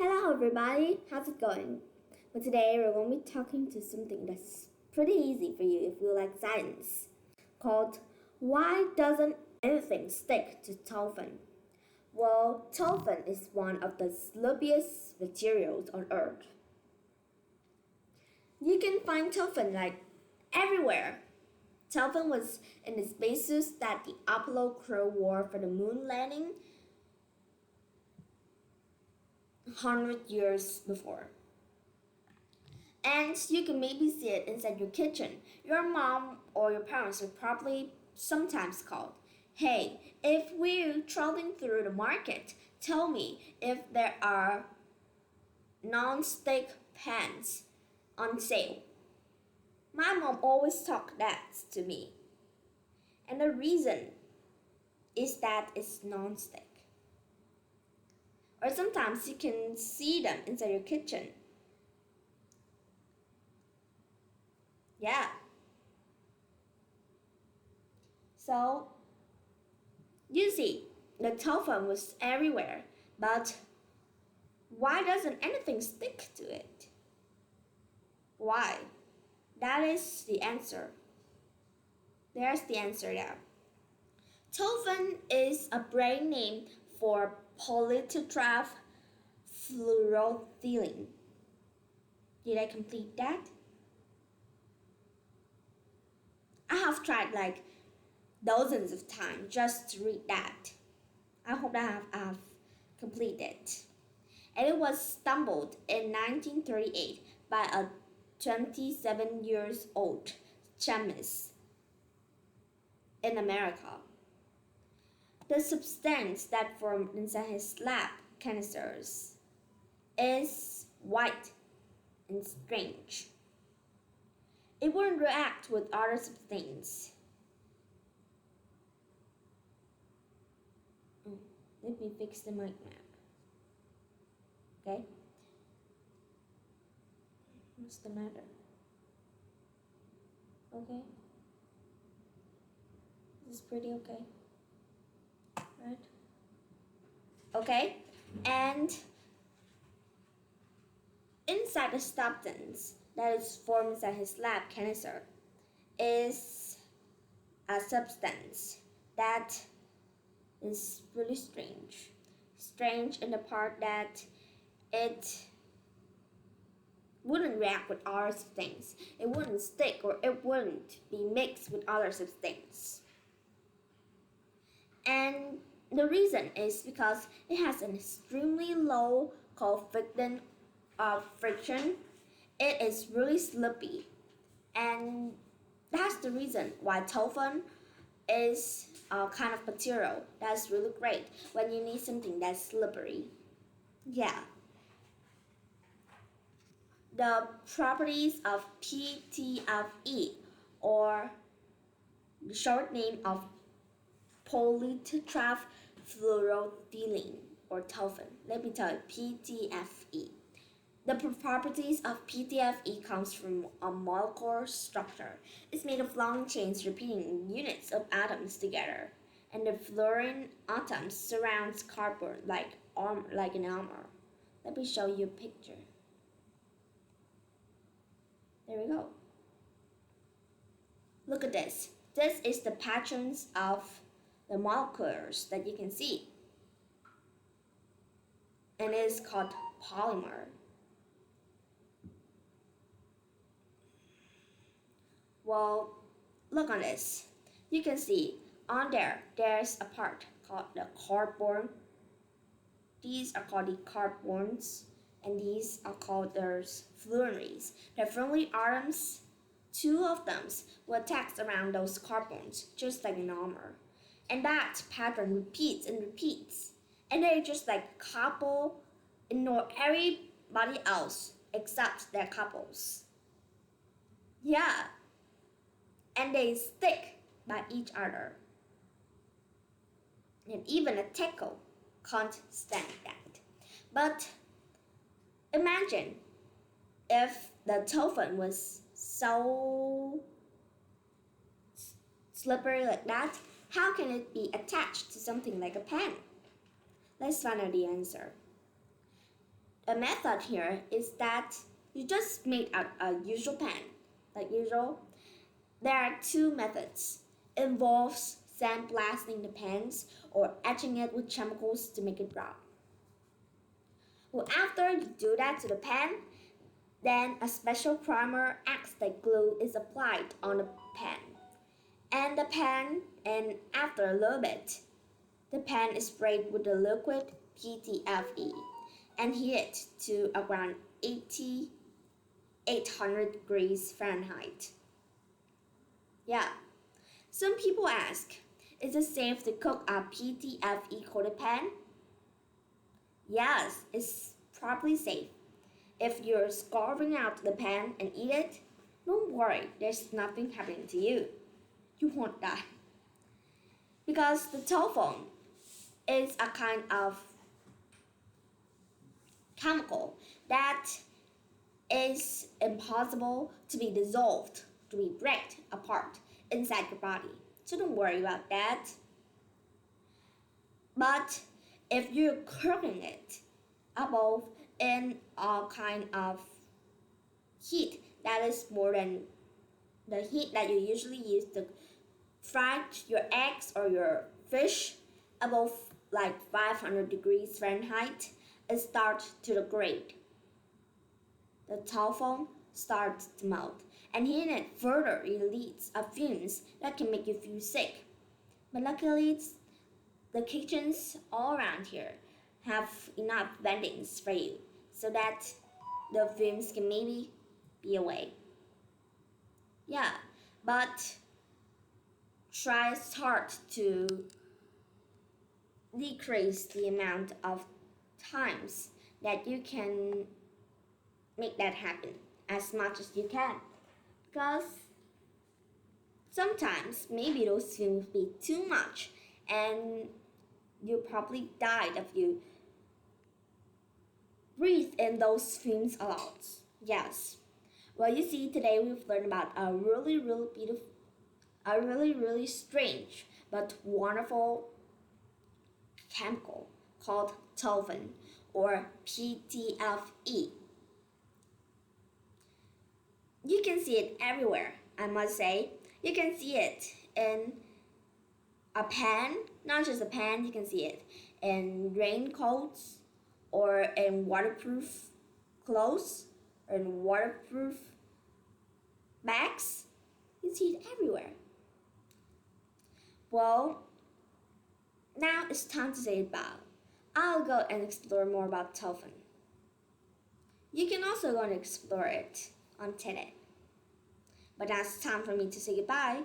Hello everybody, how's it going? Well, today we're going to be talking to something that's pretty easy for you if you like science, called Why Doesn't Anything Stick to Teflon? Well, Teflon is one of the slippiest materials on Earth. You can find Teflon like everywhere. Teflon was in the spacesuits that the Apollo crew wore for the moon landing 100 years before. And you can maybe see it inside your kitchen. Your mom or your parents will probably sometimes call, "Hey, if we're trolling through the market, tell me if there are non-stick pans on sale." My mom always talked that to me. And the reason is that it's non-stick. Or sometimes you can see them inside your kitchen. Yeah. So, you see, the telephone was everywhere, but why doesn't anything stick to it? Why? That is the answer. There's the answer there. Telephone is a brand name for polytetraph fluoroethylene. Did I complete that? I have tried like dozens of times just to read that. I hope that I've completed. And it was stumbled in 1938 by a 27 years old chemist in America. The substance that formed inside his lab canisters is white and strange. It wouldn't react with other substances. Let me fix the mic map. Okay? What's the matter? Okay? This is pretty okay. Right? Okay? And inside the substance that is formed inside his lab canister is a substance that is really strange. Strange in the part that it wouldn't react with other substances. It wouldn't stick or it wouldn't be mixed with other substances. And the reason is because it has an extremely low coefficient of friction. It is really slippy. And that's the reason why Teflon is a kind of material that's really great when you need something that's slippery. Yeah. The properties of PTFE, or the short name of polytetraph fluoroethylene or Teflon. Let me tell you, PTFE. The properties of PTFE comes from a molecular structure. It's made of long chains repeating units of atoms together, and the fluorine atoms surrounds cardboard like an armor. Let me show you a picture. There we go. Look at this. This is the patterns of the molecules that you can see. And it is called polymer. Well, look on this. You can see on there's a part called the cardboard. These are called the cardboards, and these are called the fluorines. The fluorine atoms, two of them will attach around those cardboards, just like an armor. And that pattern repeats and repeats. And they just like couple ignore everybody else except their couples. Yeah. And they stick by each other. And even a tickle can't stand that. But imagine if the Teflon was so slippery like that, how can it be attached to something like a pen? Let's find out the answer. a method here is that you just make a usual pan, like usual. There are two methods. Involves sandblasting the pans or etching it with chemicals to make it brown. Well, after you do that to the pan, then a special primer acts like glue is applied on the pan. And after a little bit, the pan is sprayed with the liquid PTFE and heated to around 800 degrees Fahrenheit. Yeah, some people ask, is it safe to cook a PTFE coated pan? Yes, it's probably safe. If you're scarfing out the pan and eat it, don't worry, there's nothing happening to you. You won't die. Because the Teflon is a kind of chemical that is impossible to be dissolved, to be break apart inside your body. So don't worry about that. But if you're cooking it above in a kind of heat that is more than the heat that you usually use to fry your eggs or your fish above like 500 degrees Fahrenheit, it starts to degrade. The Teflon starts to melt, and heating it further releases fumes that can make you feel sick. But luckily, the kitchens all around here have enough vendings for you so that the fumes can maybe be away. Yeah, but try hard to decrease the amount of times that you can make that happen as much as you can, because sometimes maybe those fumes will be too much and you probably died if you breathe in those fumes a lot. Yes. Well, you see, today we've learned about a really beautiful, a really strange but wonderful chemical called Teflon or PTFE. You can see it everywhere, I must say. You can see it in a pan, not just a pan, you can see it in raincoats or in waterproof clothes or in waterproof bags. You see it everywhere. Well, now it's time to say goodbye. I'll go and explore more about Teflon. You can also go and explore it on today. But now it's time for me to say goodbye.